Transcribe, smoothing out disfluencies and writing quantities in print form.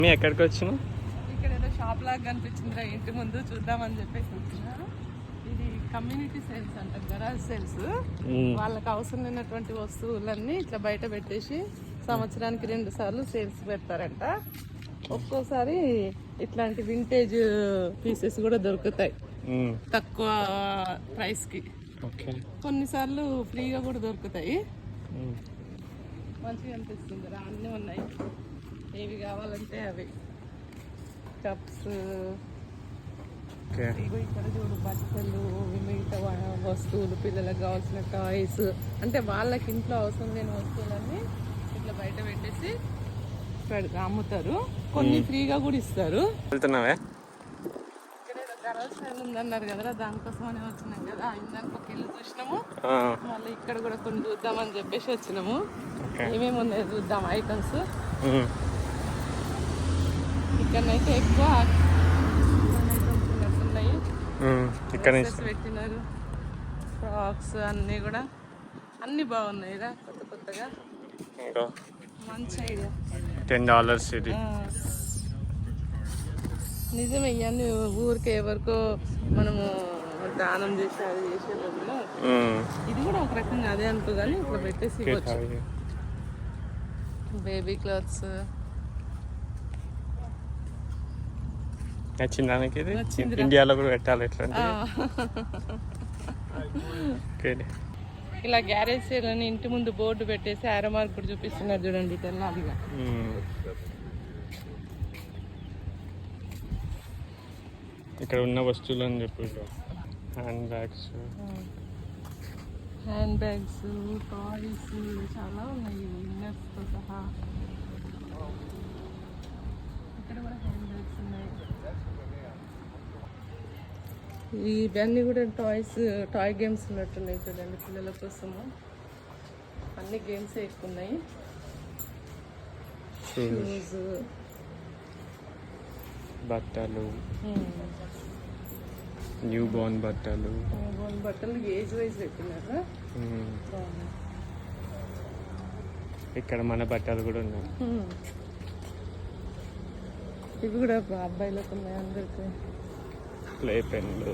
మీ ఎక్కడికి వచ్చినావు? ఇక్కడ ఏదో షాప్ లాగా కనిపించిందిరా ఇంటి ముందు, చూద్దామని చెప్పేసి వచ్చిన. ఇది కమ్యూనిటీ సేల్స్ అంట, గరాజ్ సేల్స్. వాళ్ళకి అవసరం లేనటువంటి వస్తువులన్నీ ఇట్లా బయట పెట్టేసి సంవత్సరానికి 2 సార్లు సేల్స్ పెడతారంట. ఒక్కోసారి ఇట్లాంటి వింటేజ్ పీసెస్ కూడా దొరుకుతాయి తక్కువ ప్రైస్ కి. కొన్నిసార్లు ఫ్రీగా కూడా దొరుకుతాయి. మంచిగా అనిపిస్తుంది రా, అన్నీ ఉన్నాయి. ఏవి కావాలంటే అవి. కప్స్, ఇక్కడ చూడు బట్టలు, మిగతా వస్తువులు, పిల్లలకు కావాల్సిన టాయ్స్, అంటే వాళ్ళకి ఇంట్లో అవసరం లేని వస్తువులన్నీ ఇట్లా బయట పెట్టేసి అమ్ముతారు. కొన్ని ఫ్రీగా కూడా ఇస్తారు. వెళ్తున్నావే? ఇక్కడ గరాజ్ సేల్ ఉందన్నారు కదరా, దానికోసమని వచ్చినాం కదా. ఇందాక ఒక ఇల్లు చూసినాము, మళ్ళీ ఇక్కడ కూడా కొన్ని చూద్దామని చెప్పేసి వచ్చినాము. ఏమేమి ఉన్నాయి చూద్దాం ఐటమ్స్. ఇక్కడనైతే ఎక్కువ ఐటమ్స్ ఉన్నట్టున్నాయి. ఇక్కడ పెట్టినారు ఫ్రాక్స్ అన్నీ కూడా, అన్నీ బాగున్నాయి రా, కొత్త కొత్తగా. మంచి ఐడియా. $10 ఇది. నిజమే, ఇవన్నీ ఊరికే ఎవరికో మనము దానం చేసి అది చేసే బదులు ఇది కూడా ఒక రకంగా అదే అనుకో, కానీ ఇట్లా పెట్టేసి ఇవ్వచ్చు. బేబీ క్లాత్స్ నచ్చిందానికి ఇది ఇండియాలో కూడా పెట్టాలి ఎట్లా. ఇలా గ్యారేజ్ సేల్ అని ఇంటి ముందు బోర్డు పెట్టేసి ఆరో మార్క్ కూడా చూపిస్తున్నారు చూడండి, తెల్లదిగా. ఇక్కడ ఉన్న వస్తువులు అని చెప్పి హ్యాండ్ బ్యాగ్స్, టాయ్స్ చాలా ఉన్నాయి, ఇన్నర్స్తో సహా. ఇక్కడ కూడా హ్యాండ్ బ్యాగ్స్ ఉన్నాయి. ఇవన్నీ కూడా టాయ్ గేమ్స్ ఉన్నట్టున్నాయి చూడండి, పిల్లల కోసము. అన్ని గేమ్స్ ఎక్కువ ఉన్నాయి. షూస్, బట్టలు, న్యూ బోర్న్ బట్టలు, ఏజ్ వైజ్ పెట్టినారా. ఇక్కడ మన బట్టలు కూడా ఉన్నాయి. ఇవి కూడా అబ్బాయిలకు ఉన్నాయి అందరికి. ప్లే పెన్లు,